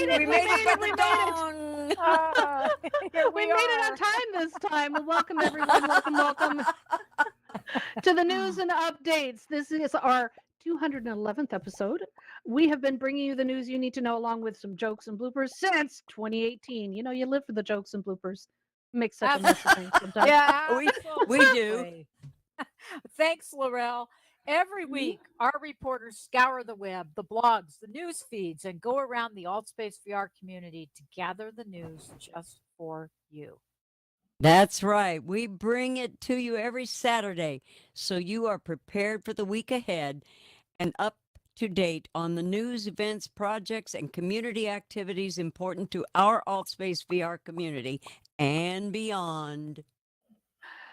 We made it by the dong. Here We we made it on are. time this time. Well, welcome everyone. Welcome to the news and updates. This is our 211th episode. We have been bringing you the news you need to know, along with some jokes and bloopers since 2018. You know, you live for the jokes and bloopers. Makes such a mess of things sometimes. Yeah, We do. absolutely. Thanks, Laurel. Every week, our reporters scour the web, the blogs, the news feeds, and go around the AltSpace VR community to gather the news just for you. That's right. We bring it to you every Saturday so you are prepared for the week ahead and up to date on the news, events, projects, and community activities important to our AltSpace VR community and beyond.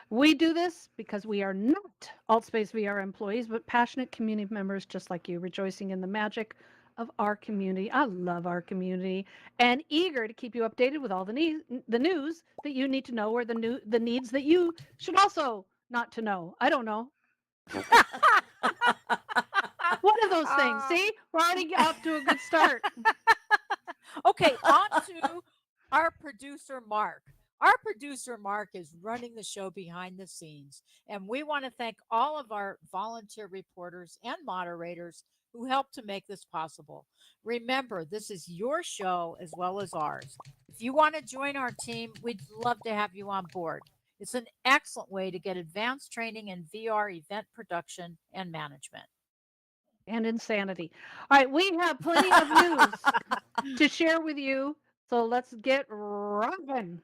We do this because we are not AltSpace VR employees, but passionate community members just like you, rejoicing in the magic of our community. I love our community and eager to keep you updated with all the news that you need to know, or the needs that you should also not to know. I don't know. One of those things. Uh, See, we're already off to a good start. okay, on to our producer, Mark. Our producer, Mark, is running the show behind the scenes, and we want to thank all of our volunteer reporters and moderators who help to make this possible. Remember, this is your show as well as ours. If you want to join our team, we'd love to have you on board. It's an excellent way to get advanced training in VR event production and management. And insanity. All right, we have plenty of news to share with you, so let's get rocking.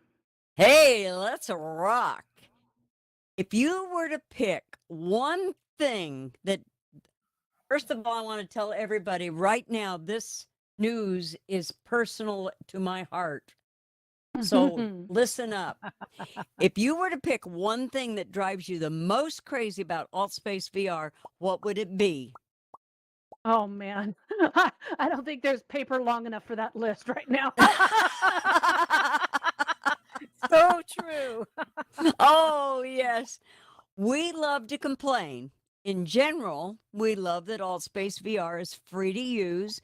Hey, let's rock. If you were to pick one thing that, first of all, I want to tell everybody right now, this news is personal to my heart. So listen up. If you were to pick one thing that drives you the most crazy about AltSpace VR, what would it be? Oh man, I don't think there's paper long enough for that list right now. So true. Oh, yes. We love to complain. In general, we love that AltSpace VR is free to use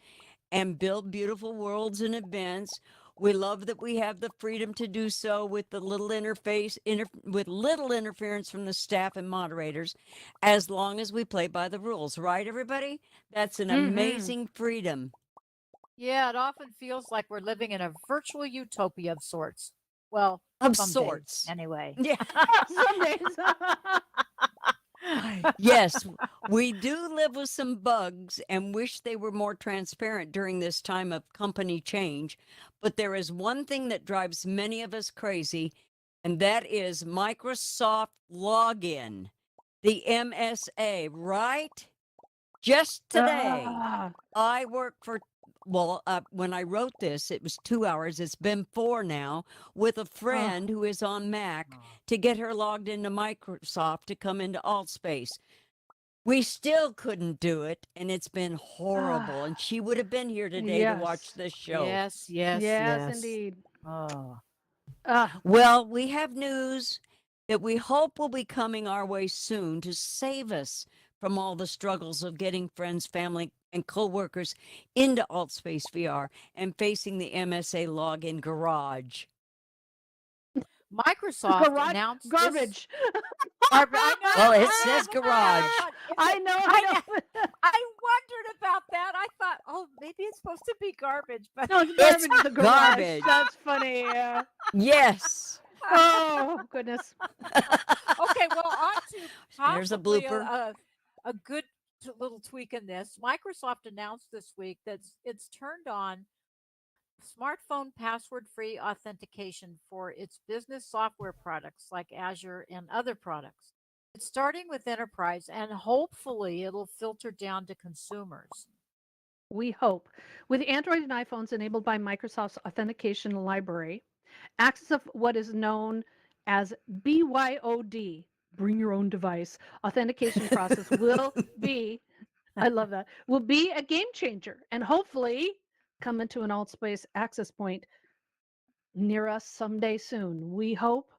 and build beautiful worlds and events. We love that we have the freedom to do so with the little with little interference from the staff and moderators, as long as we play by the rules, right, everybody? That's an amazing freedom. Yeah, it often feels like we're living in a virtual utopia of sorts. Well, Of some days, sorts. anyway. Yeah. Some days. Yes, we do live with some bugs and wish they were more transparent during this time of company change. But there is one thing that drives many of us crazy, and that is Microsoft Login, the MSA, right? Just today, I work for, when I wrote this, it was 2 hours. It's been 4 now, with a friend who is on Mac to get her logged into Microsoft to come into AltSpace. We still couldn't do it, and it's been horrible. And she would have been here today to watch this show. Yes, indeed. Oh. Well, we have news that we hope will be coming our way soon to save us from all the struggles of getting friends, family, and coworkers into AltSpace VR and facing the MSA login garage. Microsoft Garage announced garbage. I know. Well, it says garage. I know. I wondered about that. I thought, oh, maybe it's supposed to be garbage, but No, garbage is the garage. garbage. That's funny. Yeah. Yes. Oh goodness. okay. Well, on to There's a possibly blooper. a good little tweak in this. Microsoft announced this week that it's turned on smartphone password-free authentication for its business software products like Azure and other products. It's starting with enterprise, and hopefully it'll filter down to consumers. We hope. With Android and iPhones enabled by Microsoft's authentication library, access of what is known as BYOD, bring your own device, authentication process will be, I love that, will be a game changer and hopefully come into an AltSpace access point near us someday soon. We hope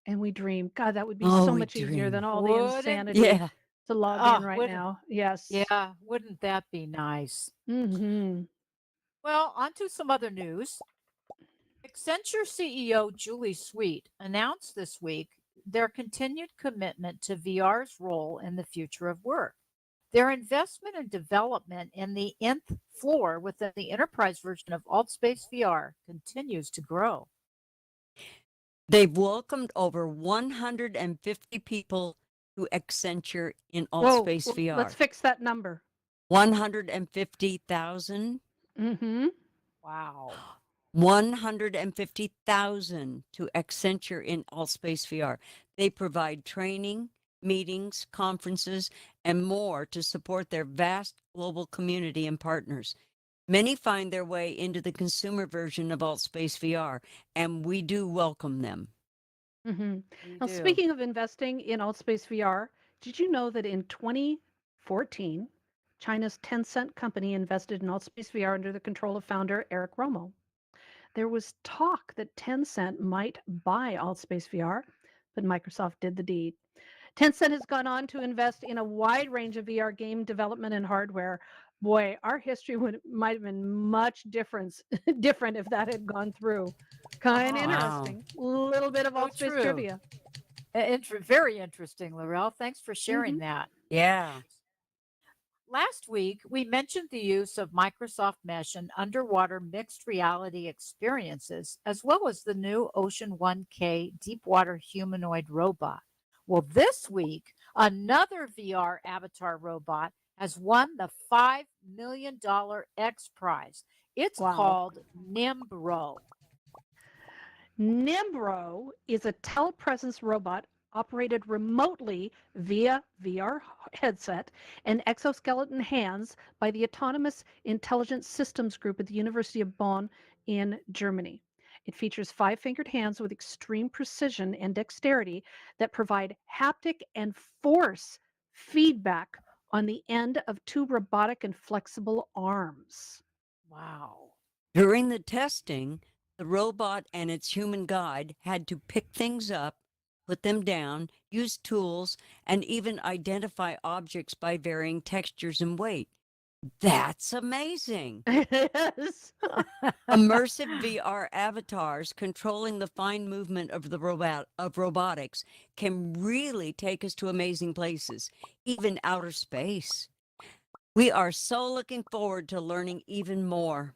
and we dream. God, that would be so much easier than all the insanity to log in right now. Yes. Yeah, wouldn't that be nice? Mm-hmm. Well, on to some other news. Accenture CEO Julie Sweet announced this week their continued commitment to VR's role in the future of work. Their investment and development in the nth floor within the enterprise version of AltSpace VR continues to grow. They've welcomed over 150 people to Accenture in Whoa, AltSpace let's VR. fix that number. 150,000. Mm-hmm. Wow. 150,000 to Accenture in AltSpace VR. They provide training, meetings, conferences, and more to support their vast global community and partners. Many find their way into the consumer version of AltSpace VR, and we do welcome them. Mm-hmm. We Now, do. speaking of investing in AltSpace VR, did you know that in 2014, China's Tencent company invested in AltSpace VR under the control of founder Eric Romo? There was talk that Tencent might buy AltSpace VR, but Microsoft did the deed. Tencent has gone on to invest in a wide range of VR game development and hardware. Boy, our history might have been much different if that had gone through. Kind of Uh-huh. Wow. interesting. Little bit of So AltSpace true. trivia. Very interesting, Laurel. Thanks for sharing Mhm. that. Yeah. Last week, we mentioned the use of Microsoft Mesh and underwater mixed reality experiences, as well as the new Ocean 1K deepwater humanoid robot. Well, this week, another VR avatar robot has won the $5 million X Prize. It's Wow. called Nimbro. Nimbro is a telepresence robot operated remotely via VR headset and exoskeleton hands by the Autonomous Intelligent Systems Group at the University of Bonn in Germany. It features five-fingered hands with extreme precision and dexterity that provide haptic and force feedback on the end of two robotic and flexible arms. Wow. During the testing, the robot and its human guide had to pick things up, put them down, use tools, and even identify objects by varying textures and weight. That's amazing. Yes. Immersive VR avatars controlling the fine movement of the robotics can really take us to amazing places, even outer space. We are so looking forward to learning even more.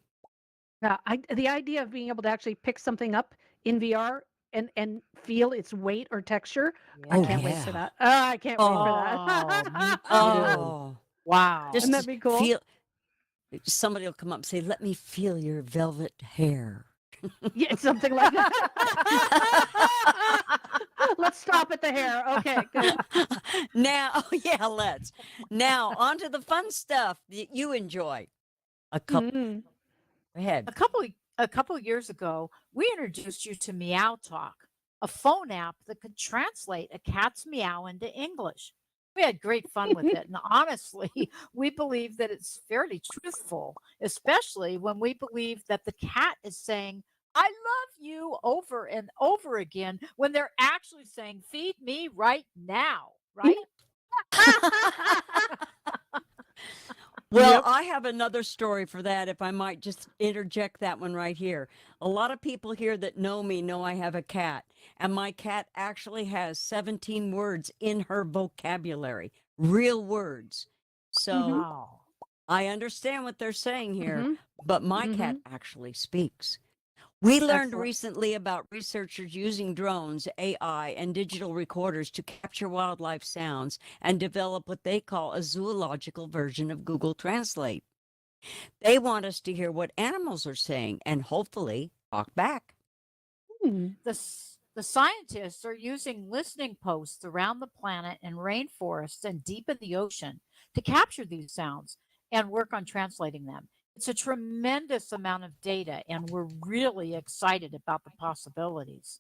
Yeah, the idea of being able to actually pick something up in VR and feel its weight or texture, I Oh, can't wait for yeah. that. I can't wait for Oh, me that. too. Oh, Wow. Wouldn't just that to be cool? feel. Somebody will come up and say, "Let me feel your velvet hair." Yeah, something like that. Let's stop at the hair. Okay, good. Now, oh, yeah, let's. Now, on to the fun stuff that you enjoy. A couple. Mhm. Go ahead. A couple of years ago, we introduced you to Meow Talk, a phone app that could translate a cat's meow into English. We had great fun with it, and honestly, we believe that it's fairly truthful, especially when we believe that the cat is saying, "I love you" over and over again when they're actually saying, "Feed me right now," right? Well, Yep. I have another story for that, if I might just interject that one right here. A lot of people here that know me know I have a cat, and my cat actually has 17 words in her vocabulary, real words. So Mhm. Wow. I understand what they're saying here, Mhm. but my cat Mhm. actually speaks. We learned Excellent. recently about researchers using drones, AI, and digital recorders to capture wildlife sounds and develop what they call a zoological version of Google Translate. They want us to hear what animals are saying and hopefully talk back. Hmm. The scientists are using listening posts around the planet in rainforests and deep in the ocean to capture these sounds and work on translating them. It's a tremendous amount of data, and we're really excited about the possibilities.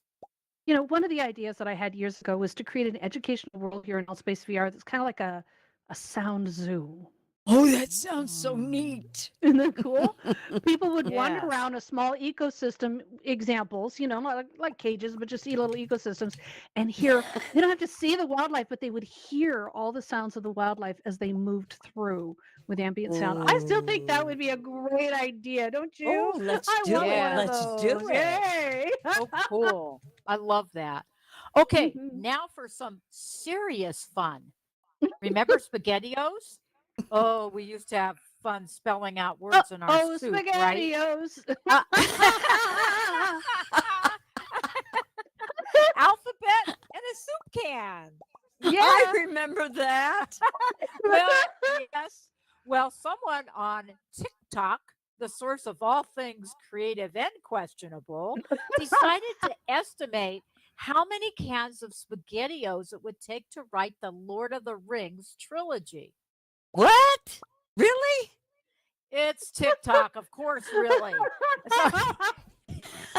You know, one of the ideas that I had years ago was to create an educational world here in Allspace VR that's kind of like a sound zoo. Oh, that sounds so Mm. neat. Isn't that cool? People would wander Yes. around a small ecosystem examples, not like cages, but just see little ecosystems and hear. They don't have to see the wildlife, but they would hear all the sounds of the wildlife as they moved through with ambient sound. I still think that would be a great idea, don't you? Oh, let's I do want it. one of Let's do those. it. Yay! Oh, cool. I love that. Okay, Mhm. now for some serious fun. Remember SpaghettiOs? Oh, we used to have fun spelling out words in our Oh, soup, right? SpaghettiOs. Uh, alphabet and a soup can. I Yeah. remember that. Well, yes. Well, someone on TikTok, the source of all things creative and questionable, decided to estimate how many cans of SpaghettiOs it would take to write the Lord of the Rings trilogy. What? Really? It's TikTok, of course, really.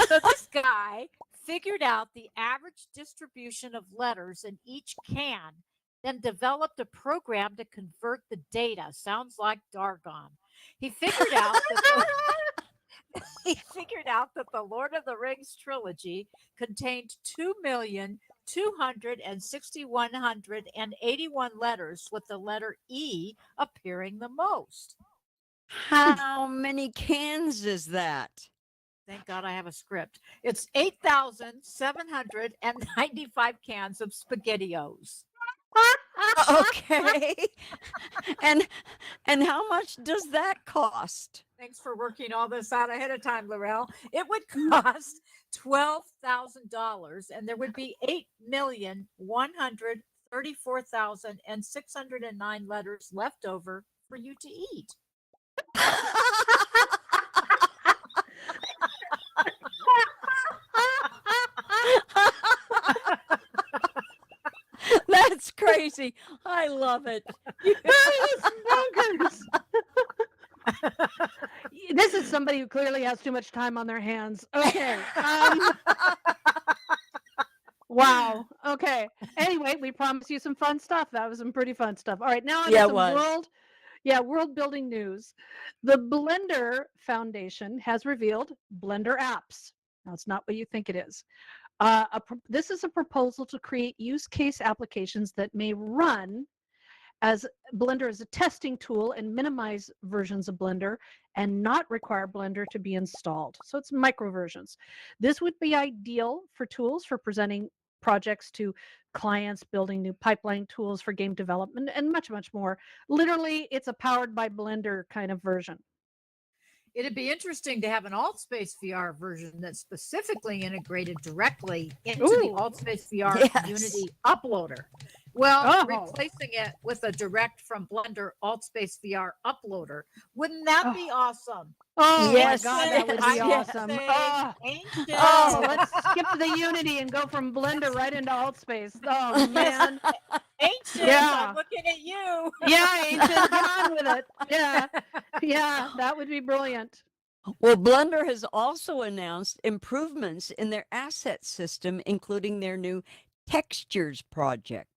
So this guy figured out the average distribution of letters in each can, then developed a program to convert the data. Sounds like Dargon. He figured out that he figured out that the Lord of the Rings trilogy contained 2,261,181 letters, with the letter E appearing the most. How many cans is that? Thank God I have a script. It's 8,795 cans of SpaghettiOs. Okay. and how much does that cost? Thanks for working all this out ahead of time, Laurel. It would cost $12,000, and there would be 8,134,609 letters left over for you to eat. That's crazy. I love it. That is bonkers. This is somebody who clearly has too much time on their hands. Okay. Wow. Okay. Anyway, we promised you some fun stuff. That was some pretty fun stuff. All right, now on to Yeah, it some was. world building news. The Blender Foundation has revealed Blender apps. Now, it's not what you think it is. This is a proposal to create use case applications that may run as Blender as a testing tool and minimize versions of Blender and not require Blender to be installed. So it's micro versions. This would be ideal for tools for presenting projects to clients, building new pipeline tools for game development, and much, much more. Literally, it's a powered by Blender kind of version. It'd be interesting to have an AltSpace VR version that's specifically integrated directly into the Ooh. AltSpace VR Yes. Unity uploader. Well, Oh. replacing it with a direct from Blender AltSpace VR uploader. Wouldn't that Oh. be awesome? Oh Yes, my God, that would yes, be yes. awesome. Say Oh. ancient. Oh, let's skip the Unity and go from Blender right into AltSpace. Oh man. Ancient. Yeah. I'm looking at you. Yeah, Ancient, get on with it. Yeah. Yeah, that would be brilliant. Well, Blender has also announced improvements in their asset system, including their new textures project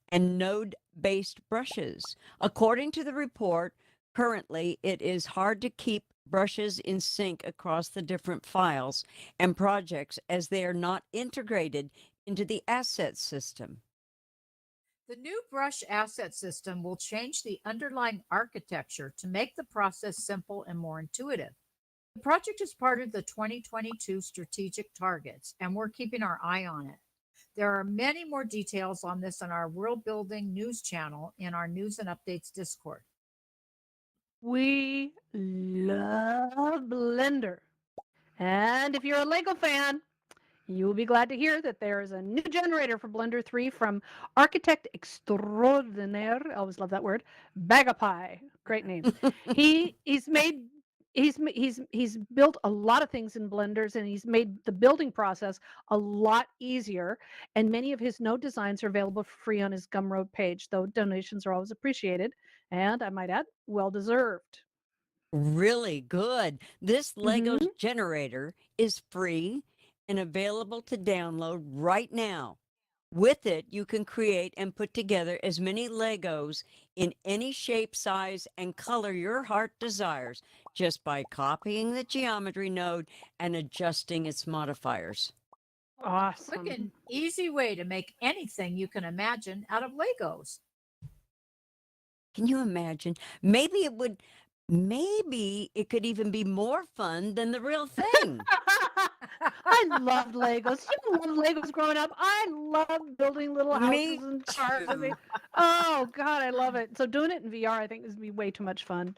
and node-based brushes. According to the report, currently it is hard to keep brushes in sync across the different files and projects as they are not integrated into the asset system. The new brush asset system will change the underlying architecture to make the process simple and more intuitive. The project is part of the 2022 strategic targets, and we're keeping our eye on it. There are many more details on this on our World Building News channel in our News and Updates Discord. We love Blender. And if you're a Lego fan, you will be glad to hear that there is a new generator for Blender 3 from architect extraordinaire. I always love that word. Bagapie. Great name. He's built a lot of things in Blenders, and he's made the building process a lot easier. And many of his node designs are available for free on his Gumroad page, though donations are always appreciated. And I might add, well deserved. Really good. This Lego Mhm. generator is free and available to download right now. With it, you can create and put together as many Legos in any shape, size, and color your heart desires just by copying the geometry node and adjusting its modifiers. Quick Awesome. and easy way to make anything you can imagine out of Legos. Can you imagine? Maybe it could even be more fun than the real thing. I loved Legos. You loved Legos growing up. I loved building little Me houses and cars. I mean, too. oh God, I love it. So doing it in VR, I think, is be way too much fun.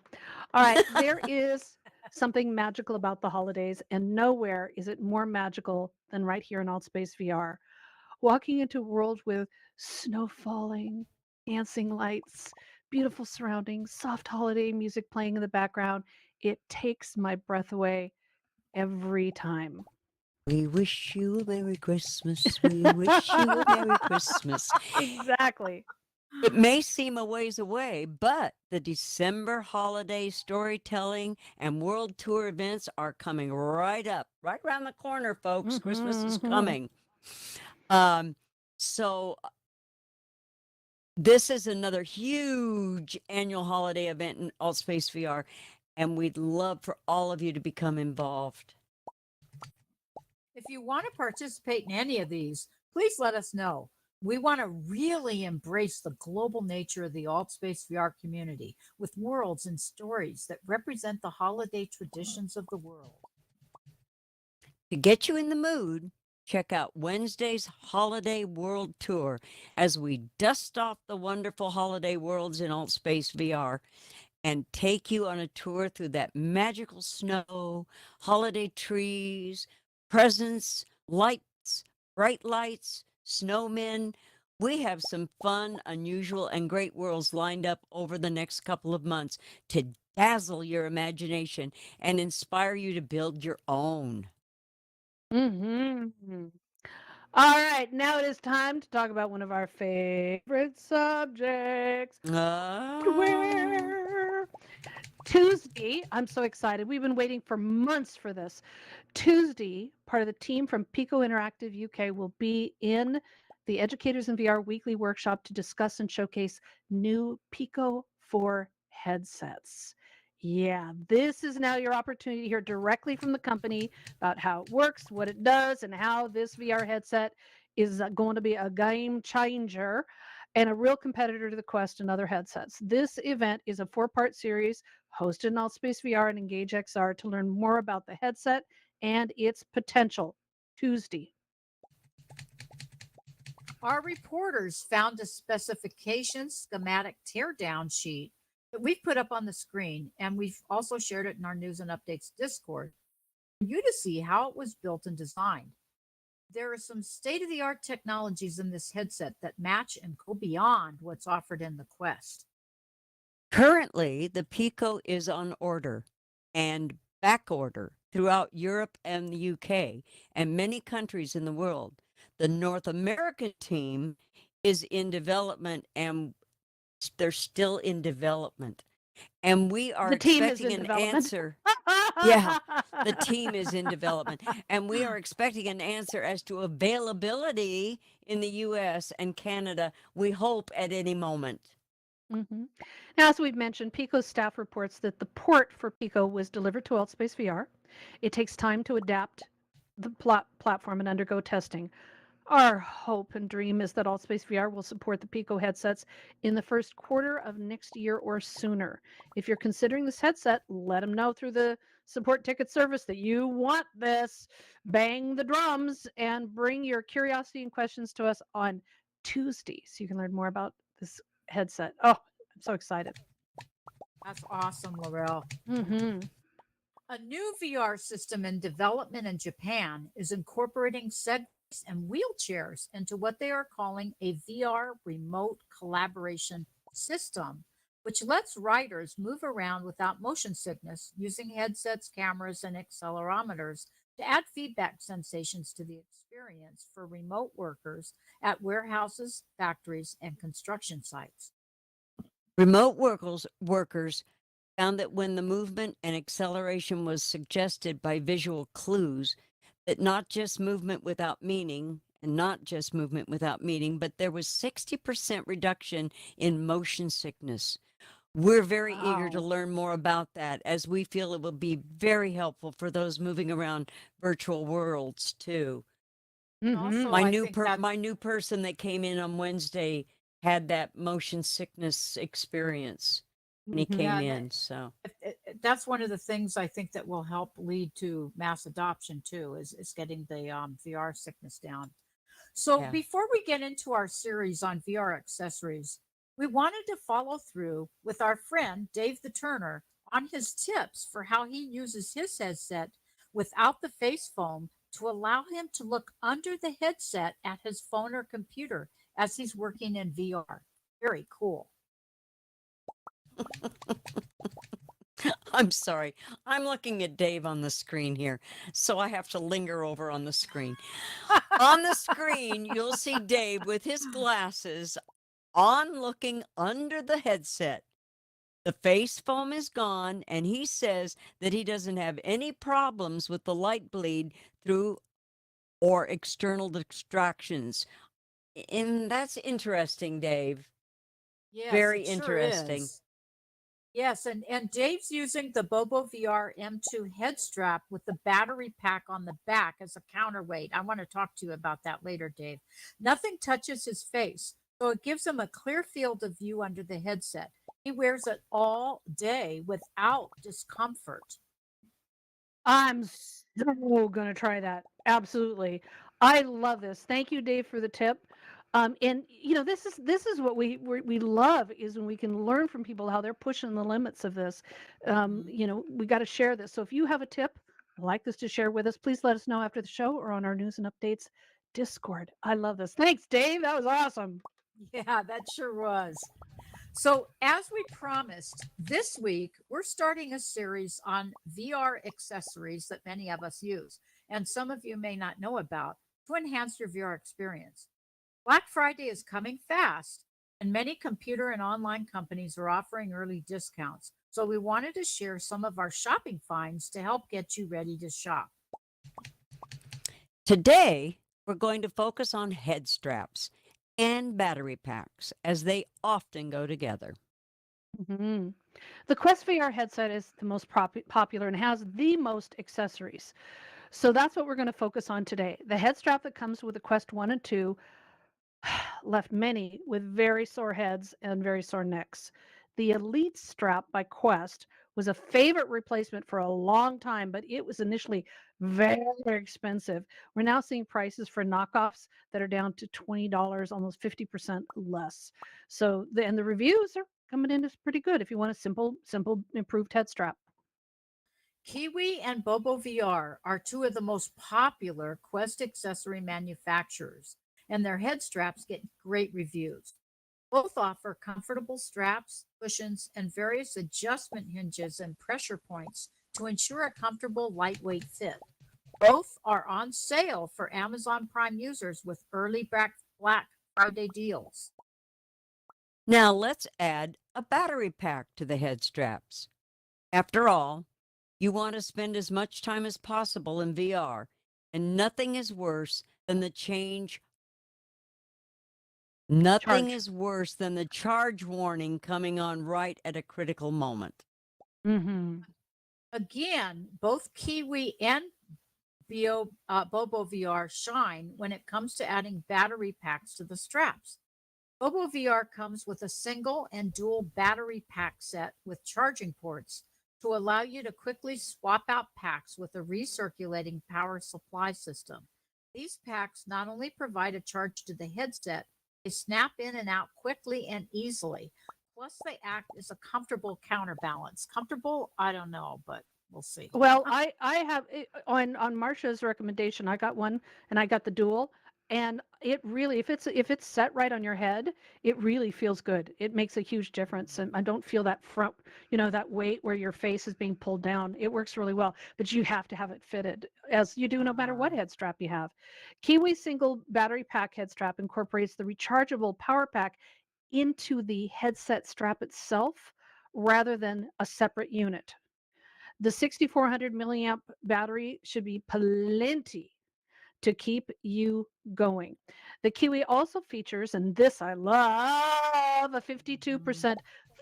All right, there is something magical about the holidays, and nowhere is it more magical than right here in AltSpace VR. Walking into a world with snow falling, dancing lights, beautiful surroundings, soft holiday music playing in the background, it takes my breath away every time. We wish you a Merry Christmas. We wish you a Merry Christmas. Exactly. It may seem a ways away, but the December holiday storytelling and world tour events are coming right around the corner, folks. Christmas is Mhm. coming. So this is another huge annual holiday event in AltSpace VR, and we'd love for all of you to become involved. If you want to participate in any of these, please let us know. We want to really embrace the global nature of the AltSpace VR community with worlds and stories that represent the holiday traditions of the world. To get you in the mood, check out Wednesday's Holiday World Tour as we dust off the wonderful holiday worlds in AltSpace VR and take you on a tour through that magical snow, holiday trees, presents, lights, bright lights, snowmen. We have some fun, unusual, and great worlds lined up over the next couple of months to dazzle your imagination and inspire you to build your own. Mm-hmm. All right, now it is time to talk about one of our favorite subjects. Ah. Hardware. Tuesday, I'm so excited. We've been waiting for months for this. Tuesday, part of the team from Pico Interactive UK will be in the Educators in VR weekly workshop to discuss and showcase new Pico 4 headsets. Yeah, this is now your opportunity to hear directly from the company about how it works, what it does, and how this VR headset is going to be a game changer and a real competitor to the Quest and other headsets. This event is a 4-part series hosted in AltSpace VR and Engage XR to learn more about the headset and its potential. Tuesday. Our reporters found a specification schematic teardown sheet that we've put up on the screen, and we've also shared it in our News and Updates Discord for you to see how it was built and designed. There are some state of the art technologies in this headset that match and go beyond what's offered in the Quest. Currently, the Pico is on order and back order throughout Europe and the UK and many countries in the world. The North American team is in development and they're still in development. And we are The team is expecting in an development. answer. Yeah, the team is in development. And we are expecting an answer as to availability in the US and Canada, we hope at any moment. Mm-hmm. Now, as we've mentioned, Pico's staff reports that the port for Pico was delivered to AltSpace VR. It takes time to adapt the platform and undergo testing. Our hope and dream is that AltSpace VR will support the Pico headsets in the first quarter of next year or sooner. If you're considering this headset, let them know through the support ticket service that you want this. Bang the drums and bring your curiosity and questions to us on Tuesday so you can learn more about this headset. Oh, I'm so excited. That's awesome, Laurel. Mm-hmm. A new VR system in development in Japan is incorporating segways and wheelchairs into what they are calling a VR remote collaboration system, which lets riders move around without motion sickness using headsets, cameras, and accelerometers to add feedback sensations to the experience for remote workers at warehouses, factories, and construction sites. Remote workers found that when the movement and acceleration was suggested by visual clues, that not just movement without meaning and not just movement without meaning, but there was 60% reduction in motion sickness. We're very eager to Wow. learn more about that, as we feel it will be very helpful for those moving around virtual worlds too. And Mm-hmm. also, I think that My new person that came in on Wednesday had that motion sickness experience when he Mm-hmm. came yeah, and in. So that's one of the things I think that will help lead to mass adoption too, is getting the VR sickness down. So yeah. before we get into our series on VR accessories, we wanted to follow through with our friend Dave the Turner on his tips for how he uses his headset without the face foam to allow him to look under the headset at his phone or computer as he's working in VR. Very cool. I'm sorry. I'm looking at Dave on the screen here, so I have to linger over on the screen. On the screen, you'll see Dave with his glasses on looking under the headset. The face foam is gone, and he says that he doesn't have any problems with the light bleed through or external distractions. And that's interesting, Dave. Yes, Very it sure interesting. is. Yes, and Dave's using the Bobo VR M2 head strap with the battery pack on the back as a counterweight. I want to talk to you about that later, Dave. Nothing touches his face, so it gives him a clear field of view under the headset. He wears it all day without discomfort. I'm so gonna try that. Absolutely. I love this. Thank you, Dave, for the tip. And this is what we love is when we can learn from people how they're pushing the limits of this. Mhm. We got to share this. So if you have a tip, like this to share with us, please let us know after the show or on our news and updates Discord. I love this. Thanks, Dave. That was awesome. Yeah, that sure was. So, as we promised, this week we're starting a series on VR accessories that many of us use, and some of you may not know about to enhance your VR experience. Black Friday is coming fast, and many computer and online companies are offering early discounts. So, we wanted to share some of our shopping finds to help get you ready to shop. Today, we're going to focus on head straps and battery packs, as they often go together. Mhm. The Quest VR headset is the most popular and has the most accessories. So that's what we're going to focus on today. The head strap that comes with the Quest 1 and 2 left many with very sore heads and very sore necks. The Elite strap by Quest was a favorite replacement for a long time, but it was initially very expensive. We're now seeing prices for knockoffs that are down to $20, almost 50% less. So the reviews are coming in as pretty good if you want a simple improved head strap. Kiwi and Bobo VR are two of the most popular Quest accessory manufacturers, and their head straps get great reviews. Both offer comfortable straps, cushions, and various adjustment hinges and pressure points to ensure a comfortable, lightweight fit. Both are on sale for Amazon Prime users with early Black Friday deals. Now, let's add a battery pack to the head straps. After all, you want to spend as much time as possible in VR, and nothing is worse than the change. Nothing Charge. is worse than the charge warning coming on right at a critical moment. Mm-hmm. Again, both Kiwi and Bobo VR shine when it comes to adding battery packs to the straps. Bobo VR comes with a single and dual battery pack set with charging ports to allow you to quickly swap out packs with a recirculating power supply system. These packs not only provide a charge to the headset, they snap in and out quickly and easily. Plus, they act as a comfortable counterbalance. Comfortable? I don't know, but we'll see. Well, I have on Marsha's recommendation, I got one and I got the dual, and it really, if it's set right on your head, it really feels good. It makes a huge difference, and I don't feel that front, that weight where your face is being pulled down. It works really well, but you have to have it fitted, as you do no matter what Uh, head strap you have. Kiwi single battery pack head strap incorporates the rechargeable power pack into the headset strap itself rather than a separate unit. The 6400 milliamp battery should be plenty to keep you going. The Kiwi also features, and this I love, a 52%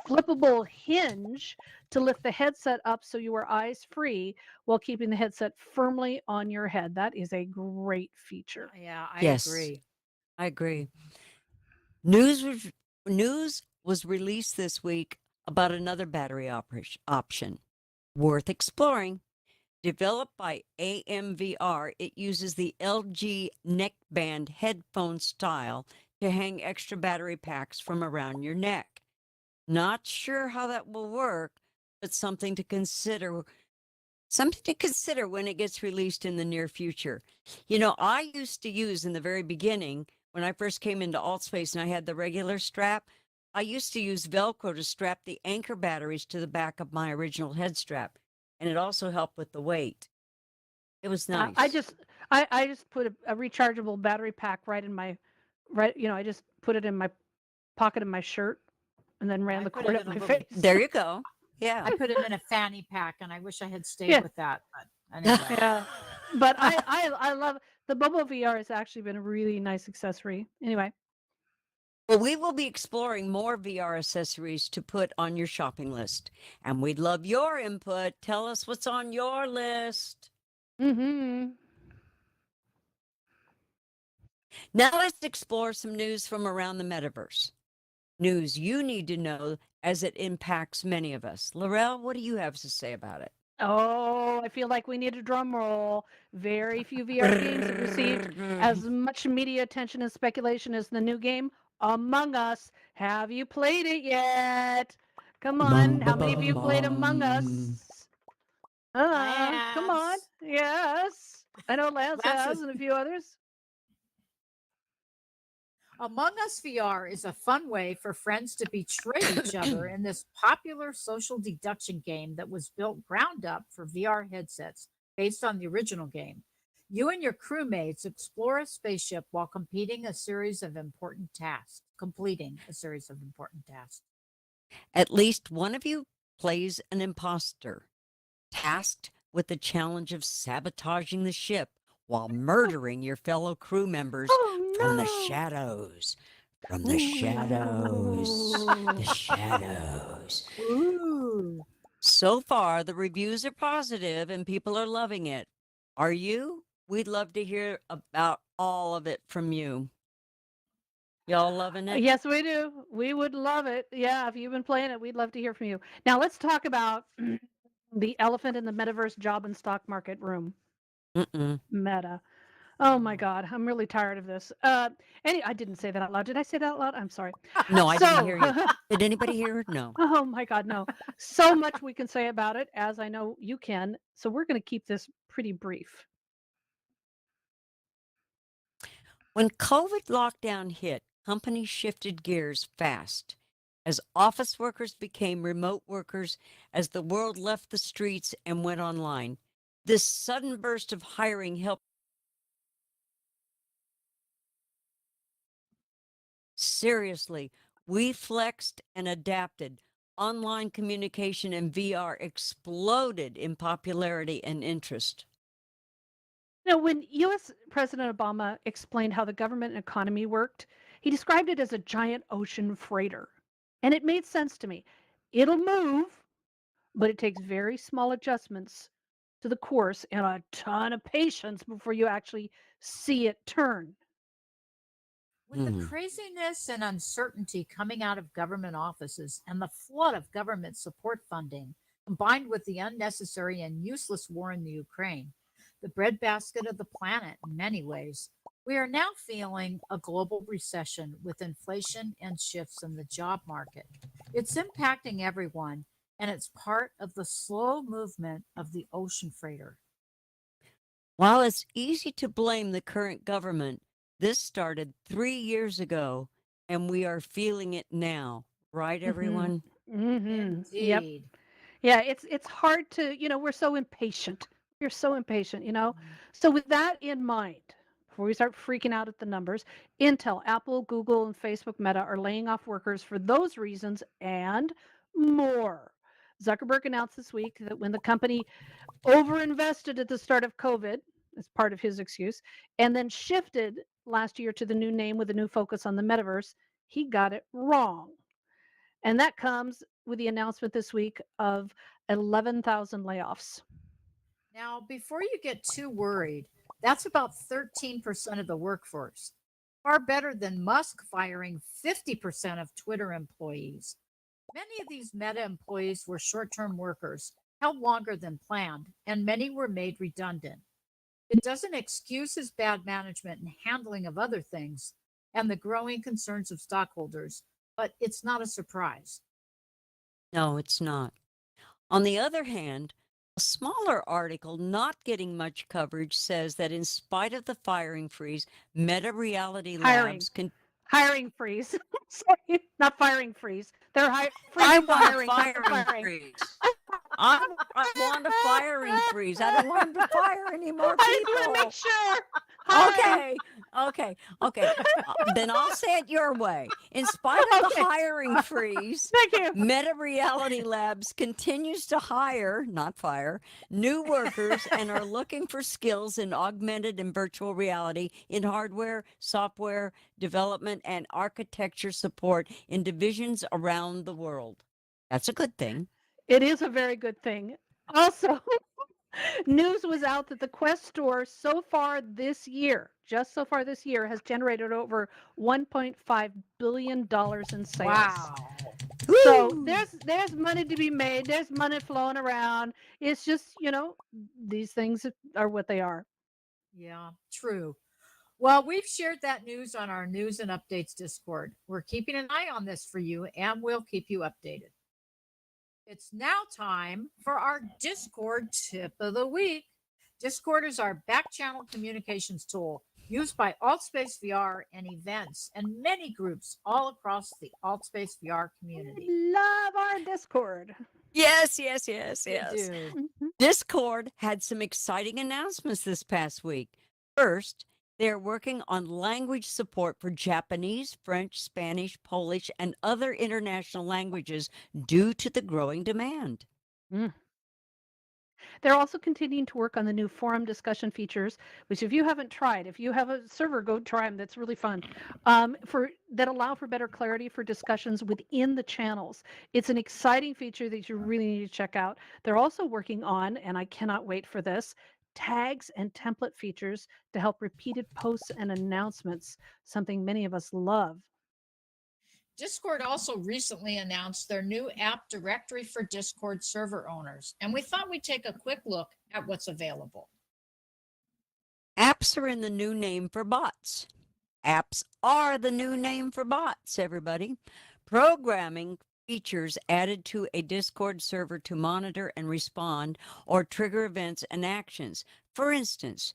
flippable hinge to lift the headset up so you are eyes free while keeping the headset firmly on your head. That is a great feature. Yeah, I Yes, agree. I agree. News was released this week about another battery option worth exploring. Developed by AMVR, it uses the LG neckband headphone style to hang extra battery packs from around your neck. Not sure how that will work, but something to consider. Something to consider when it gets released in the near future. You know, I used to use in the very beginning when I first came into AltSpace and I had the regular strap. I used to use Velcro to strap the anchor batteries to the back of my original head strap, and it also helped with the weight. It was I nice. just I just put a rechargeable battery pack right in my I just put it in my pocket of my shirt and then ran I the put cord it up in a my little face. There you go. Yeah. I put it in a fanny pack, and I wish I had stayed Yeah. with that. But anyway, Yeah. But I love the Bobo VR has actually been a really nice accessory. Anyway. Well, we will be exploring more VR accessories to put on your shopping list, and we'd love your input. Tell us what's on your list. Mhm. Now let's explore some news from around the metaverse. News you need to know as it impacts many of us. Laurel, what do you have to say about it? Oh, I feel like we need a drum roll. Very few VR games have received as much media attention and speculation as the new game Among Us. Have you played it yet? Come on, how many of you played Among Us? Come on. Lance. Yes. I know Lance Lance has is and a few others. Among Us VR is a fun way for friends to betray each other in this popular social deduction game that was built ground up for VR headsets based on the original game. You and your crewmates explore a spaceship while completing a series of important tasks. At least one of you plays an imposter, tasked with the challenge of sabotaging the ship while murdering your fellow crew members from the Oh shadows. From no. the shadows. The Ooh. shadows. Ooh. So far, the reviews are positive and people are loving it. Are you? We'd love to hear about all of it from you. Y'all loving it? Yes, we do. We would love it. Yeah, if you've been playing it, we'd love to hear from you. Now let's talk about the elephant in the metaverse job and stock market room. Mm-mm. Meta. Oh my God, I'm really tired of this. I didn't say that out loud. Did I say that out loud? I'm sorry. No, I didn't So, hear you. Did anybody hear it? No. oh my God, no. So much we can say about it, as I know you can. So we're going to keep this pretty brief. When COVID lockdown hit, companies shifted gears fast. As office workers became remote workers, as the world left the streets and went online, this sudden burst of hiring helped. Seriously, we flexed and adapted. Online communication and VR exploded in popularity and interest. Now, when US President Obama explained how the government and economy worked, he described it as a giant ocean freighter. And it made sense to me. It'll move, but it takes very small adjustments to the course and a ton of patience before you actually see it turn. With the Hmm. craziness and uncertainty coming out of government offices and the flood of government support funding, combined with the unnecessary and useless war in the Ukraine, the breadbasket of the planet in many ways, we are now feeling a global recession with inflation and shifts in the job market. It's impacting everyone, and it's part of the slow movement of the ocean freighter. While it's easy to blame the current government, this started 3 years ago and we are feeling it now. Right, Mhm. everyone? Mhm. Yep. Indeed. Yeah, it's hard to, we're so impatient. You're so impatient. Mhm. So with that in mind, before we start freaking out at the numbers, Intel, Apple, Google, and Facebook Meta are laying off workers for those reasons and more. Zuckerberg announced this week that when the company overinvested at the start of COVID, as part of his excuse, and then shifted last year to the new name with a new focus on the metaverse. He got it wrong. And that comes with the announcement this week of 11,000 layoffs. Now, before you get too worried, that's about 13% of the workforce, far better than Musk firing 50% of Twitter employees. Many of these Meta employees were short term workers, held longer than planned, and many were made redundant. It doesn't excuse his bad management and handling of other things and the growing concerns of stockholders, but it's not a surprise. No, it's not. On the other hand, a smaller article not getting much coverage says that in spite of the firing freeze, Meta Reality Hiring. Labs can. Hiring freeze. Sorry, not firing freeze. They're I freezing the want a hiring, not the firing firing. freeze. I want a firing freeze. I don't want them to fire any more I just want to people. make sure. Hiring. Okay. Then I'll say it your way. In spite of Okay. the hiring freeze, Thank you. Meta Reality Labs continues to hire, not fire, new workers and are looking for skills in augmented and virtual reality in hardware, software development, and architecture support in divisions around the world. That's a good thing. It is a very good thing. Also, news was out that the Quest store so far this year, just so far this year, has generated over $1.5 billion in sales. Wow. So Woo! there's money to be made. There's money flowing around. It's just, these things are what they are. Yeah, true. Well, we've shared that news on our News and Updates Discord. We're keeping an eye on this for you and we'll keep you updated. It's now time for our Discord tip of the week. Discord is our back channel communications tool used by AltSpace VR and events and many groups all across the AltSpace VR community. Love our Discord. Yes. We do. Mhm. Discord had some exciting announcements this past week. First, they're working on language support for Japanese, French, Spanish, Polish, and other international languages due to the growing demand. They're also continuing to work on the new forum discussion features, which if you haven't tried, if you have a server, go try them. That's really fun. That allow for better clarity for discussions within the channels. It's an exciting feature that you really need to check out. They're also working on, and I cannot wait for this, tags and template features to help repeated posts and announcements, something many of us love. Discord also recently announced their new app directory for Discord server owners, and we thought we'd take a quick look at what's available. Apps are in the new name for bots. Apps are the new name for bots, everybody. Programming features added to a Discord server to monitor and respond or trigger events and actions. For instance,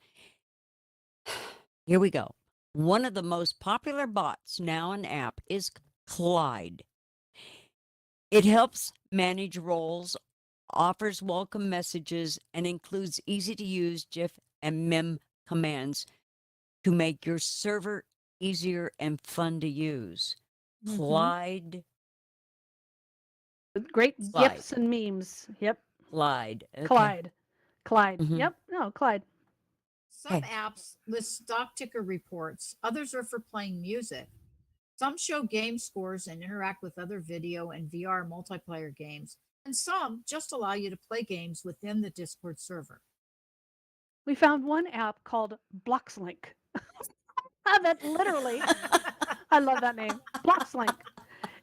here we go. One of the most popular bots now in app is Clyde. It helps manage roles, offers welcome messages, and includes easy to use GIF and mem commands to make your server easier and fun to use. Mhm. Clyde. Great Clyde. gifs and memes. Yep. Okay. Clyde. Mhm. Yep. No, Clyde. Some Okay. apps list stock ticker reports, others are for playing music. Some show game scores and interact with other video and VR multiplayer games, and some just allow you to play games within the Discord server. We found one app called Bloxlink. That literally, I love that name. Bloxlink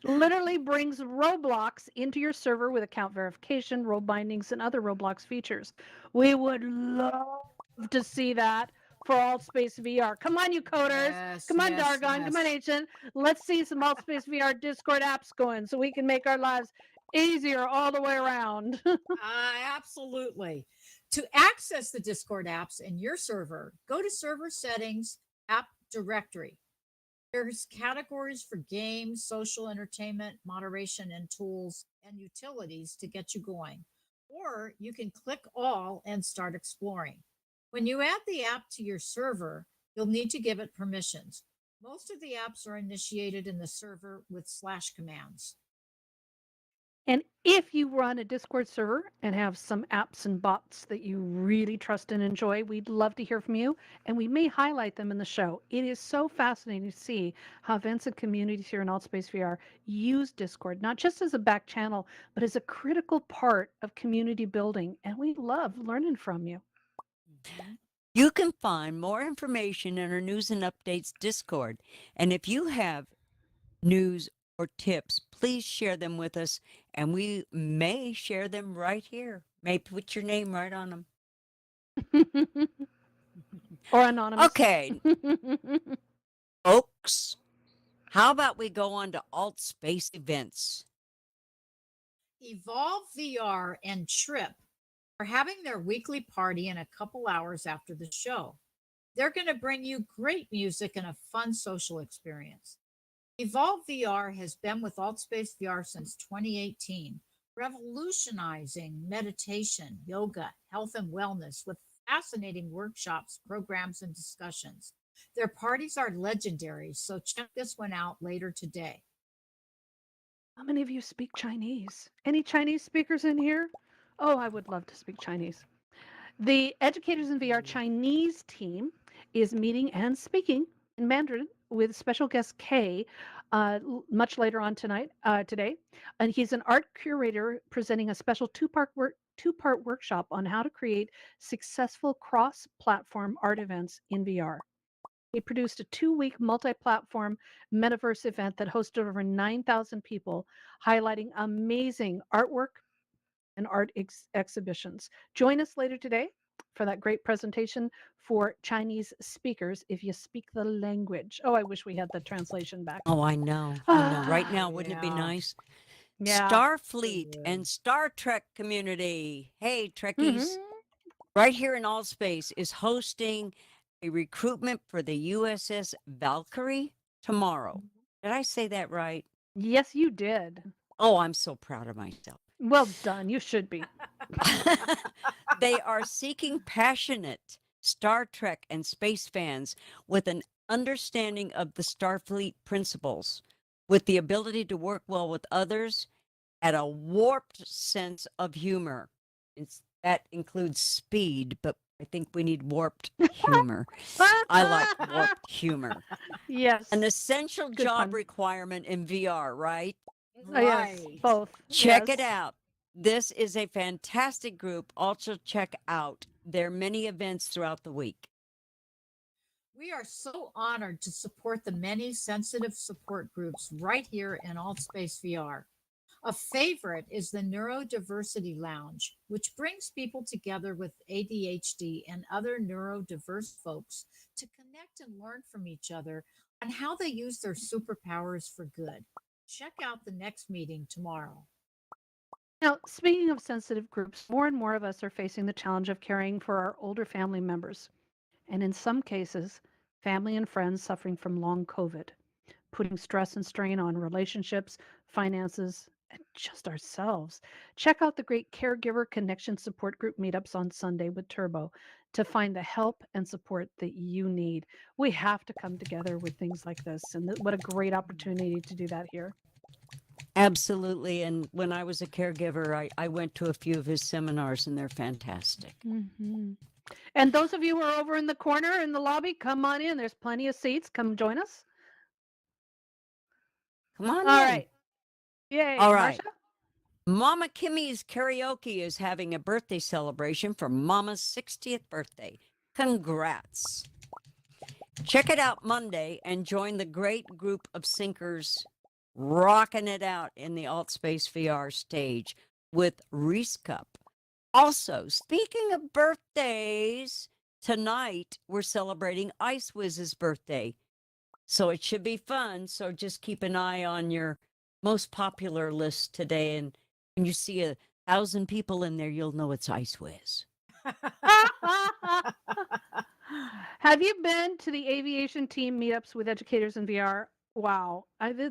literally brings Roblox into your server with account verification, role bindings, and other Roblox features. We would love to see that for AltSpace VR. Come on, you coders. Yes, Come on, yes, Dargon. Come on, yes. Ancient. Let's see some AltSpace VR Discord apps going so we can make our lives easier all the way around. Absolutely. To access the Discord apps in your server, go to Server Settings, App Directory. There's categories for games, social entertainment, moderation, and tools and utilities to get you going. Or you can click all and start exploring. When you add the app to your server, you'll need to give it permissions. Most of the apps are initiated in the server with / commands. And if you run a Discord server and have some apps and bots that you really trust and enjoy, we'd love to hear from you, and we may highlight them in the show. It is so fascinating to see how events and communities here in AltSpace VR use Discord, not just as a back channel, but as a critical part of community building. And we love learning from you. Mhm. You can find more information in our news and updates Discord. And if you have news or tips, please share them with us, and we may share them right here. May put your name right on them. Or anonymous. Okay, folks, how about we go on to Alt Space events? Evolve VR and Trip are having their weekly party in a couple hours after the show. They're going to bring you great music and a fun social experience. Evolve VR has been with AltSpace VR since 2018, revolutionizing meditation, yoga, health, and wellness with fascinating workshops, programs, and discussions. Their parties are legendary, so check this one out later today. How many of you speak Chinese? Any Chinese speakers in here? Oh, I would love to speak Chinese. The Educators in VR Chinese team is meeting and speaking in Mandarin with special guest Kay much later on today. And he's an art curator presenting a special two-part workshop on how to create successful cross-platform art events in VR. He produced a 2-week multi-platform metaverse event that hosted over 9,000 people, highlighting amazing artwork and art exhibitions. Join us later today for that great presentation for Chinese speakers if you speak the language. Oh, I wish we had the translation back. Oh, I know. I know. Right now, Ah, wouldn't it be yeah. nice? Yeah. Starfleet Good. and Star Trek community. Hey, Trekkies. Mhm. Right here in AltSpace is hosting a recruitment for the USS Valkyrie tomorrow. Did I say that right? Yes, you did. Oh, I'm so proud of myself. Well done. You should be. They are seeking passionate Star Trek and space fans with an understanding of the Starfleet principles, with the ability to work well with others, at a warped sense of humor. That includes speed, but I think we need warped humor. I like warped humor. Yes. An essential Good job pun. requirement in VR, right? Yes, Right. both. Check Yes. it out. This is a fantastic group. Also, check out their many events throughout the week. We are so honored to support the many sensitive support groups right here in AltSpace VR. A favorite is the Neurodiversity Lounge, which brings people together with ADHD and other neurodiverse folks to connect and learn from each other on how they use their superpowers for good. Check out the next meeting tomorrow. Now, speaking of sensitive groups, more and more of us are facing the challenge of caring for our older family members, and in some cases, family and friends suffering from long COVID, putting stress and strain on relationships, finances, and just ourselves. Check out the great Caregiver Connection Support Group meetups on Sunday with Turbo to find the help and support that you need. We have to come together with things like this, and what a great opportunity to do that here. Absolutely. And when I was a caregiver, I went to a few of his seminars, and they're fantastic. Mm-hmm. And those of you who are over in the corner in the lobby, come on in. There's plenty of seats. Come join us. Come on All in. right. Yay. All right. Marcia? Mama Kimmy's Karaoke is having a birthday celebration for Mama's 60th birthday. Congrats. Check it out Monday and join the great group of sinkers rocking it out in the AltSpace VR stage with Reese Cup. Also, speaking of birthdays, tonight we're celebrating Ice Whiz's birthday. So it should be fun. So just keep an eye on your most popular list today. And when you see 1,000 people in there, you'll know it's Ice Whiz. Have you been to the aviation team meetups with educators in VR? Wow.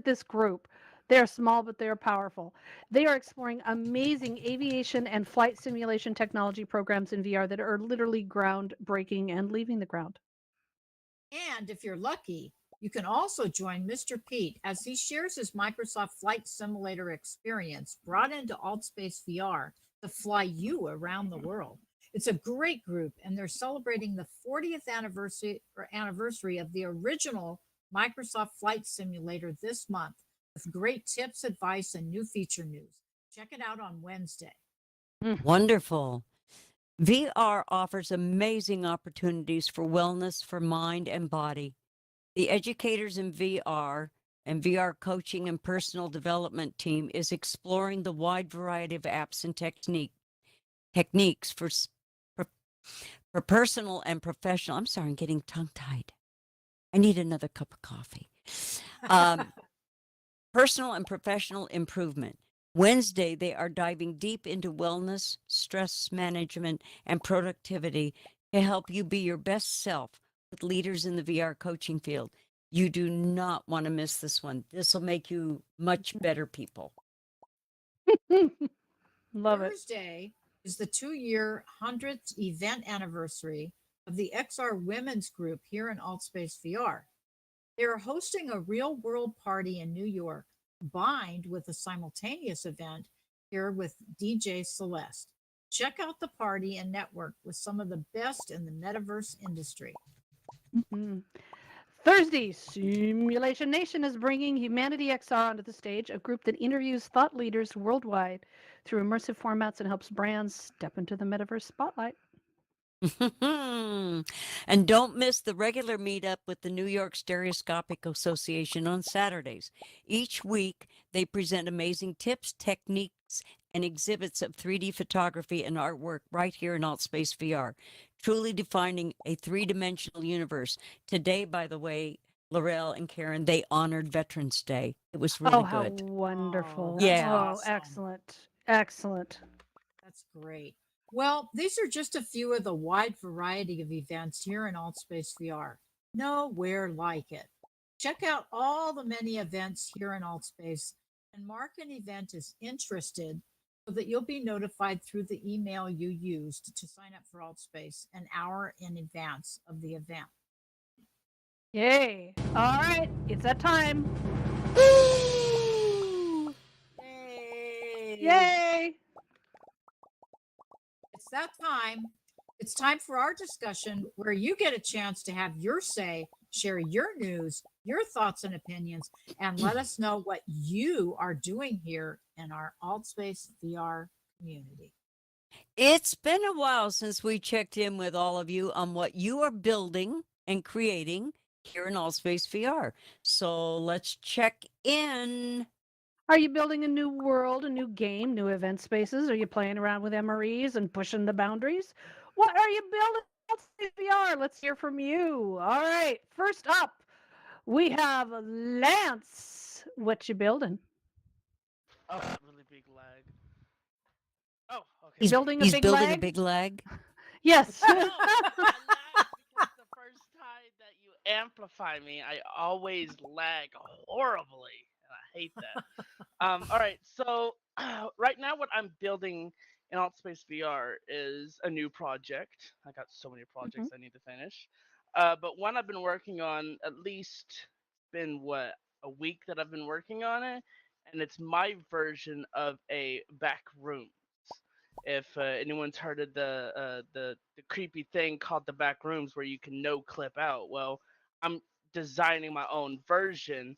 This group, they're small, but they're powerful. They are exploring amazing aviation and flight simulation technology programs in VR that are literally groundbreaking and leaving the ground. And if you're lucky, You can also join Mr. Pete as he shares his Microsoft Flight Simulator experience brought into AltSpace VR to fly you around the world. It's a great group, and they're celebrating the 40th anniversary of the original Microsoft Flight Simulator this month with great tips, advice, and new feature news. Check it out on Wednesday. Wonderful. VR offers amazing opportunities for wellness for mind and body. The Educators in VR and VR coaching and personal development team is exploring the wide variety of apps and techniques for personal and professional. I'm sorry, I'm getting tongue tied. I need another cup of coffee. Personal and professional improvement. Wednesday, they are diving deep into wellness, stress management, and productivity to help you be your best self with leaders in the VR coaching field. You do not want to miss this one. This will make you much better people. Love it. Thursday is the 2-year 100th event anniversary of the XR Women's Group here in AltSpace VR. They are hosting a real world party in New York, combined with a simultaneous event here with DJ Celeste. Check out the party and network with some of the best in the metaverse industry. Mhm. Thursday, Simulation Nation is bringing Humanity XR onto the stage, a group that interviews thought leaders worldwide through immersive formats and helps brands step into the metaverse spotlight. And don't miss the regular meetup with the New York Stereoscopic Association on Saturdays. Each week, they present amazing tips, techniques, and exhibits of 3D photography and artwork right here in AltSpace VR, truly defining a three-dimensional universe. Today, by the way, Laurel and Karen, they honored Veterans Day. It was really Oh, how good. wonderful. that's Yeah. Oh, awesome. excellent. Excellent. That's great. Well, these are just a few of the wide variety of events here in AltSpace VR. Nowhere like it. Check out all the many events here in AltSpace and mark an event as interested so that you'll be notified through the email you used to sign up for AltSpace an hour in advance of the event. Yay. All right, it's that time. Yay! Yay. It's that time. It's time for our discussion where you get a chance to have your say, share your news, your thoughts and opinions, and let us know what you are doing here in our AltSpace VR community. It's been a while since we checked in with all of you on what you are building and creating here in AltSpace VR. So let's check in. Are you building a new world, a new game, new event spaces? Are you playing around with MREs and pushing the boundaries? What are you building in VR? Let's hear from you. All right, first up, we have Lance. What you building? Oh, that really big lag. Oh, okay. He's, Building a he's big building a lag? big lag. Yes. No, I lag because the first time that you amplify me, I always lag horribly, and I hate that. All right, so right now, what I'm building in AltSpace VR is a new project. I got so many projects I need to finish, but one I've been working on at least been a week that I've been working on it, and it's my version of a back rooms. If anyone's heard of the creepy thing called the back rooms where you can no clip out, well, I'm designing my own version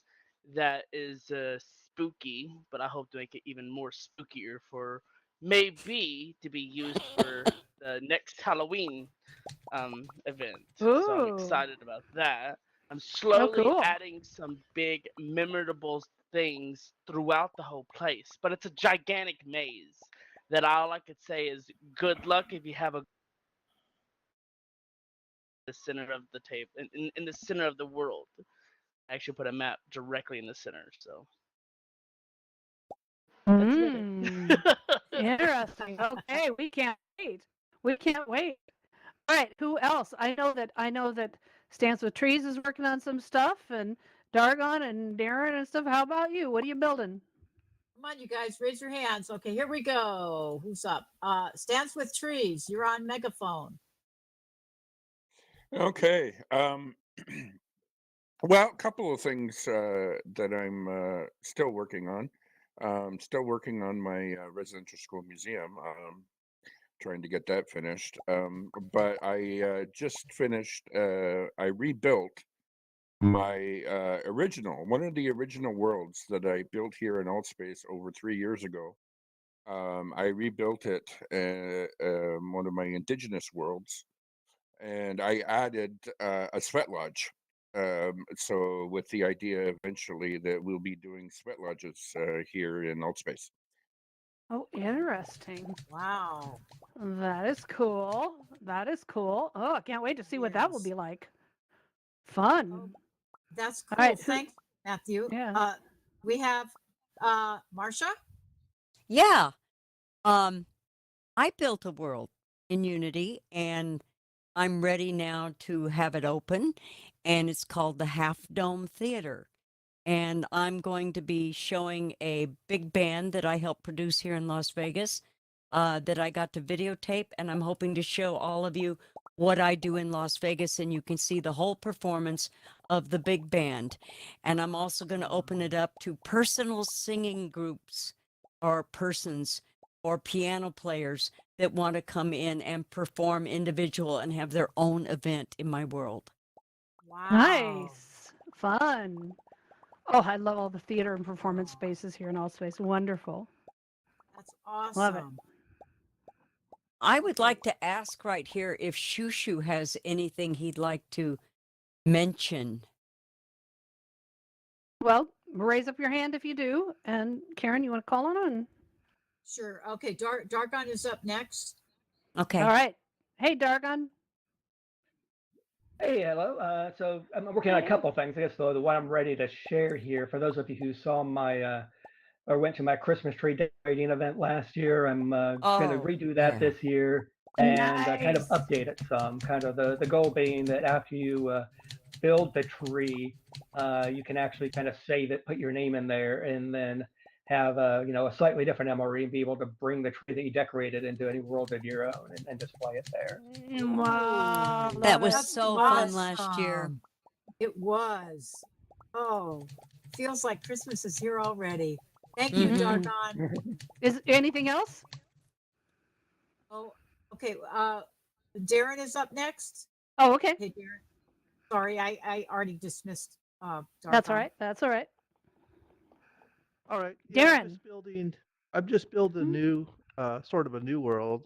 that is spooky, but I hope to make it even more spookier for maybe to be used for the next Halloween event. So I'm Ooh. excited about that. I'm Oh, slowly cool. adding some big memorable things throughout the whole place, but it's a gigantic maze that all I could say is good luck if you have the center of the table in the center of the world. I actually put a map directly in the center, so that's it. Interesting. Okay, we can't wait. We can't wait. All right, who else? I know that Stance with Trees is working on some stuff, and Dargon and Darren and stuff. How about you? What are you building? Come on, you guys, raise your hands. Okay, here we go. Who's up? Stands with Trees. You're on megaphone. Okay. Well, a couple of things that I'm still working on. Still working on my residential school museum. Trying to get that finished. But I just finished. I rebuilt my one of the original worlds that I built here in Altspace over 3 years ago. I rebuilt it, one of my indigenous worlds, and I added a sweat lodge. So with the idea eventually that we'll be doing sweat lodges here in Altspace. Oh, interesting. Wow. That is cool. That is cool. Oh, I can't wait to see what that will Yes. be like. Fun. Oh, that's All cool. right. Thanks, Matthew. Yeah. We have Marcia. Yeah. I built a world in Unity and I'm ready now to have it open. And it's called the Half Dome Theater. And I'm going to be showing a big band that I helped produce here in Las Vegas that I got to videotape. And I'm hoping to show all of you what I do in Las Vegas. And you can see the whole performance of the big band. And I'm also going to open it up to personal singing groups or persons or piano players that want to come in and perform individual and have their own event in my world. Wow. Nice. Fun. Oh, I love all the theater and performance spaces here in Altspace. Wonderful. That's awesome. Love it. I would like to ask right here if Shushu has anything he'd like to mention. Well, raise up your hand if you do. And Karen, you want to call on? Sure. Okay. Dargon is up next. Okay. All right. Hey, Dargon. Hey, hello. So I'm working on a couple of things. I guess the one I'm ready to share here, for those of you who saw my or went to my Christmas tree decorating event last year, I'm going to redo that this year and kind of Nice. update it some. Kind of the goal being that after you build the tree, you can actually kind of save it, put your name in there, and then have a slightly different MRE and be able to bring the tree that you decorated into any world of your own and display it there. Wow. That love was it. That's so fun last year. awesome. It was. Oh, feels like Christmas is here already. Thank you, Mhm. Dargon. Is anything else? Oh, okay. Darren is up next. Oh, okay. Hey, Darren. Sorry, I already dismissed Dargon. That's all right. That's all right. All right. Darren. I'm just building a Mhm. new, sort of a new world,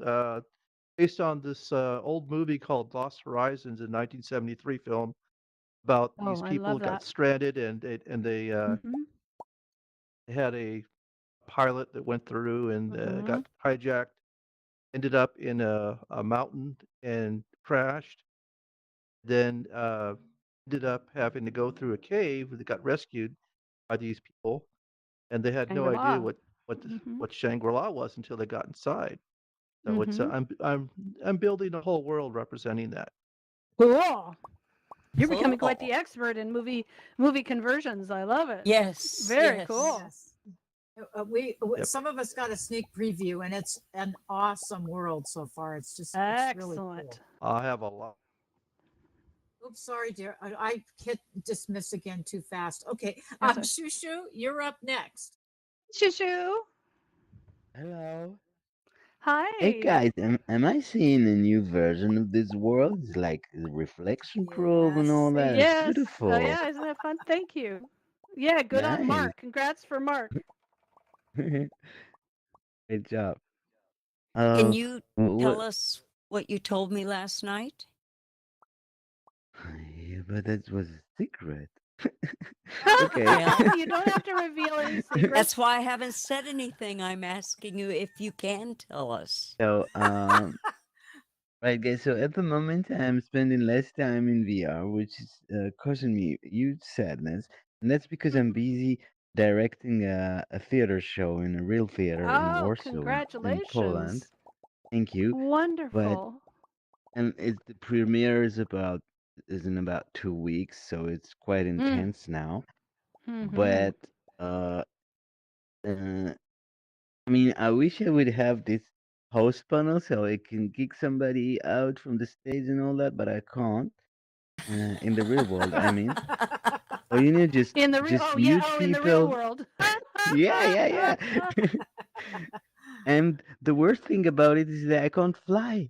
based on this old movie called Lost Horizons, in 1973 film about these Oh, I people love got that. stranded and they Mhm. had a pilot that went through and Mhm. got hijacked, ended up in a mountain and crashed. Then ended up having to go through a cave. They got rescued by these people, and they had no idea Shangri-La. Mhm. what Shangri-La was until they got inside. So it's Mhm. I'm building a whole world representing that. Cool. You're becoming quite Cool. the expert in movie conversions. I love it. Yes. Very yes. cool. Yes. Some of us got a sneak preview, and it's an awesome world so far. It's just it's really cool. Excellent. I have a lot. Oops, sorry, dear. I hit dismiss again too fast. Okay, That's all right. Shushu, you're up next. Shushu. Hello. Hi. Hey guys, am I seeing a new version of this world? It's like the reflection probe and all that. It's Yes. beautiful. Yeah, isn't that fun? Thank you. Yeah, good on Nice. Mark. Congrats for Mark. Great job. Can you tell What? us what you told me last night? Yeah, but that was a secret. Okay. Well, You don't have to reveal any secrets. that's why I haven't said anything. I'm asking you if you can tell us. So, right, guys. So at the moment, I'm spending less time in VR, which is causing me huge sadness, and that's because I'm busy directing a theater show in a real theater in Oh, Warsaw, in Poland. congratulations. Thank you. Wonderful. And the premiere is in about 2 weeks, so it's quite intense now. Mhm. But I mean, I wish I would have this host panel so I can kick somebody out from the stage and all that, but I can't. In the real world, I mean. or just in the just yeah, mute in the real people. world. Yeah. And the worst thing about it is that I can't fly.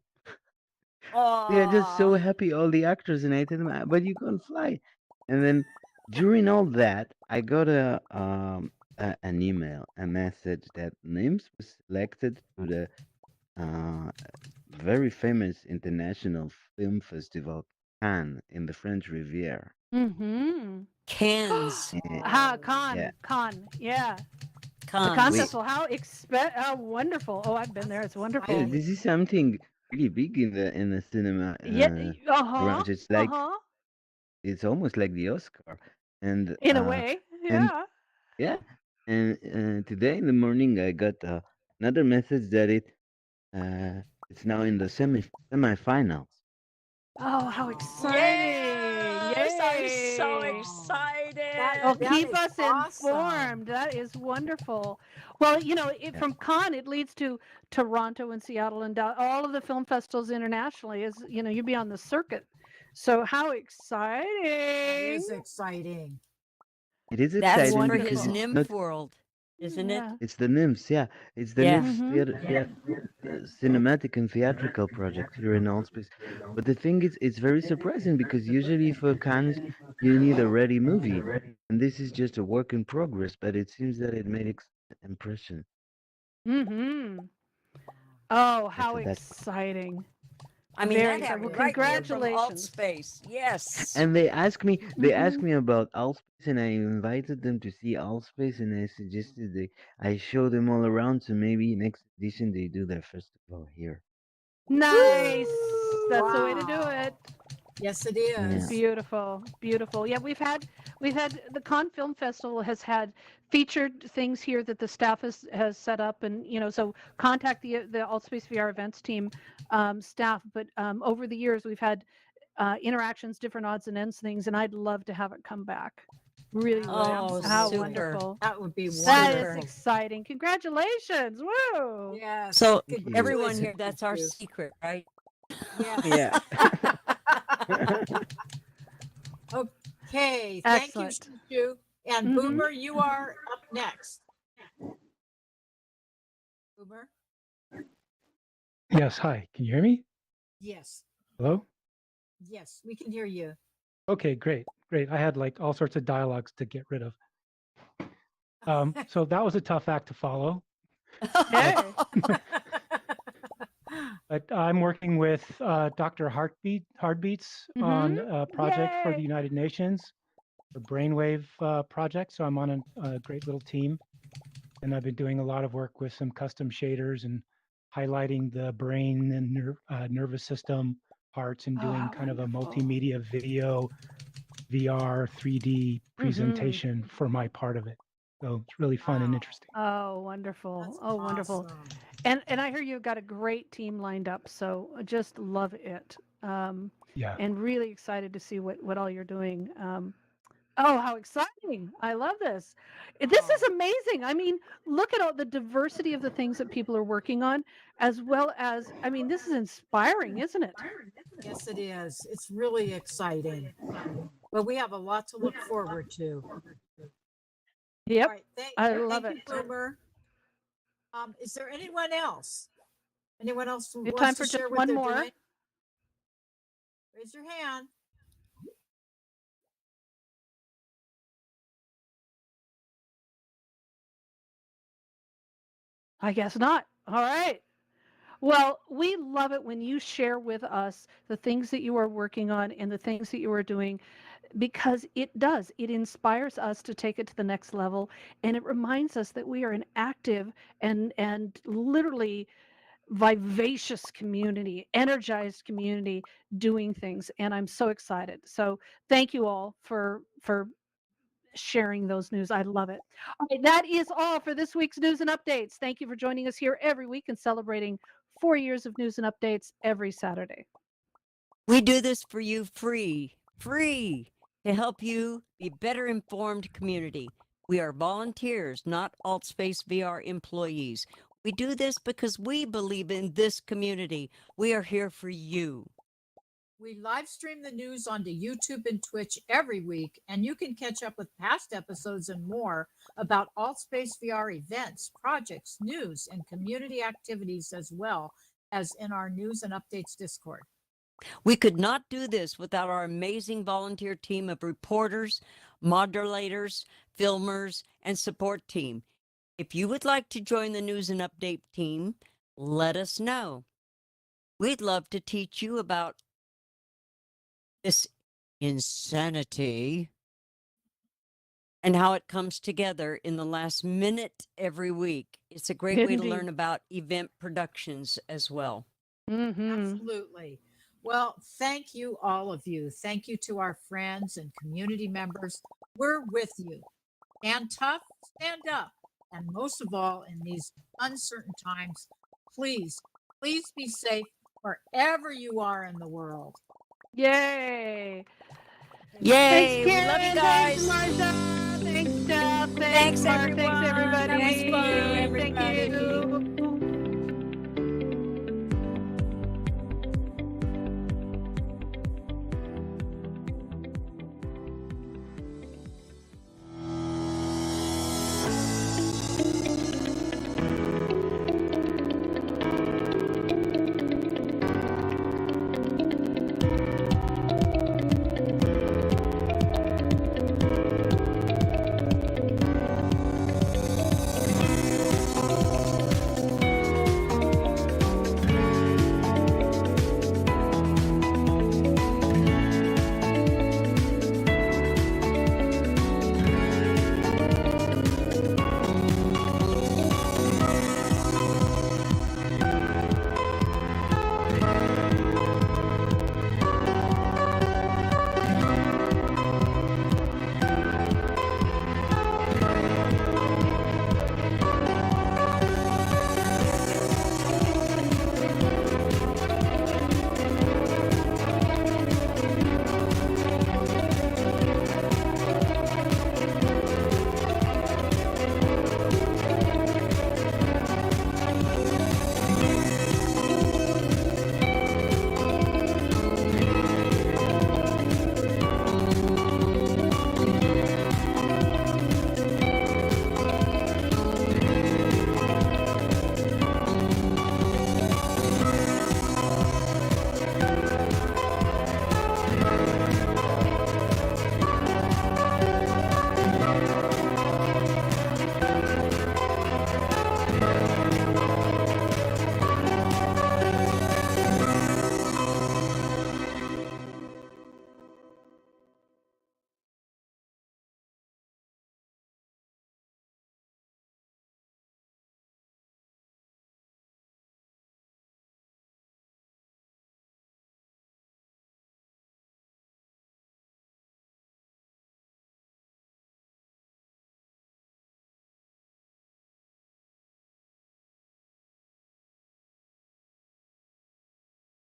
They are just so Oh, happy, all the actors, and I tell them, "Ah, but you can't fly." And then during all that, I got an email, a message that NIMS was selected to the uh, very famous international film festival Cannes in the French Riviera. Mm-hmm. cans, Eh, Ha, yeah, con, yeah. The con cons. we festival, how wonderful. Oh, I've been there. It's yeah, wonderful. this is something really big in the cinema Yeah, branch. It's almost like the Oscar, and in a way, and yeah. yeah, and today in the morning I got another message that it's now in the semifinals. Oh, how exciting! Yes, I'm so Yay! excited. Oh, That keep is us awesome. informed. That is wonderful. Well, Yeah. from Cannes, it leads to Toronto and Seattle and all of the film festivals internationally. You'd be on the circuit. So how That exciting! is exciting. It is That's exciting for because his it's nymph not. world, isn't it? Yeah. It's the NIMS, yeah. It's the Yeah. NIMS Mm-hmm. cinematic and theatrical project here in Allspace. But the thing is, it's very surprising because usually for Cannes, you need a ready movie. And this is just a work in progress, but it seems that it made impression. Mm-hmm. Oh, Yeah, how so that's. exciting! I mean, Very that exciting. Well, happened right here from congratulations. Altspace. Yes. And they asked me Mhm. about Allspace, and I invited them to see Allspace, and I suggested I show them all around, so maybe next edition they do their festival here. Nice. That's the way to do Wow. it. Yes, it Yeah. is. Beautiful, beautiful. Yeah, we've had the Cannes Film Festival has had featured things here that the staff has set up, and so contact the Altspace VR events team staff. But over the years, we've had interactions, different odds and ends things, and I'd love to have it come back. Really would. Oh, How Absolutely. wonderful! That would be That is wonderful. exciting. Congratulations! Woo! Yes. So Congratulations everyone here, to that's our you. secret, right? Yes. Yeah. Okay. Thank Excellent. you, Shishu. And Mhm. Boomer, you are up next. Boomer? Yes, hi. Can you hear me? Yes. Hello? Yes, we can hear you. Okay, great. Great. I had like all sorts of dialogues to get rid of. So that was a tough act to follow. Hey. But I'm working with Dr. Heartbeats on a project for the Yay. United Nations, the Brainwave project. So I'm on a great little team. And I've been doing a lot of work with some custom shaders and highlighting the brain and nervous system parts and doing kind of a multimedia video, VR, 3D presentation for my part of it. So it's really fun and interesting. Oh, wonderful. That's Oh, wonderful. awesome. And I hear you've got a great team lined up, so I just love it. Yeah. And really excited to see what all you're doing. Oh, how exciting. I love this. This is amazing. I mean, look at all the diversity of the things that people are working on, as well as, I mean, this is inspiring, isn't it? Yes, it is. It's really exciting. But we have a lot to look forward to. Yep. All right. I love thank you, it. Boomer. Is there anyone else? Anyone else who We have wants time to for share just what one they're more. doing? Raise your hand. I guess not. All right. Well, we love it when you share with us the things that you are working on and the things that you are doing, because it does. It inspires us to take it to the next level, and it reminds us that we are an active and literally vivacious community, energized community doing things, and I'm so excited. So thank you all for sharing those news. I love it. All right, that is all for this week's news and updates. Thank you for joining us here every week and celebrating 4 years of news and updates every Saturday. We do this for you free to help you be better informed community. We are volunteers, not Altspace VR employees. We do this because we believe in this community. We are here for you. We live stream the news onto YouTube and Twitch every week, and you can catch up with past episodes and more about AltSpace VR events, projects, news, and community activities, as well as in our news and updates Discord. We could not do this without our amazing volunteer team of reporters, moderators, filmers, and support team. If you would like to join the news and update team, let us know. We'd love to teach you about this insanity and how it comes together in the last minute every week. It's a great way to Indeed. learn about event productions as well. Absolutely. Well, thank you, all of you. Thank you to our friends and community members. We're with you. Stand tough, stand up. And most of all, in these uncertain times, please be safe wherever you are in the world. Yay. Yay! Thanks, We love you guys. Thanks, Marsha. Thanks, Jeff. Thanks, Mark. Thanks, everyone. everybody. That was fun. Thank you.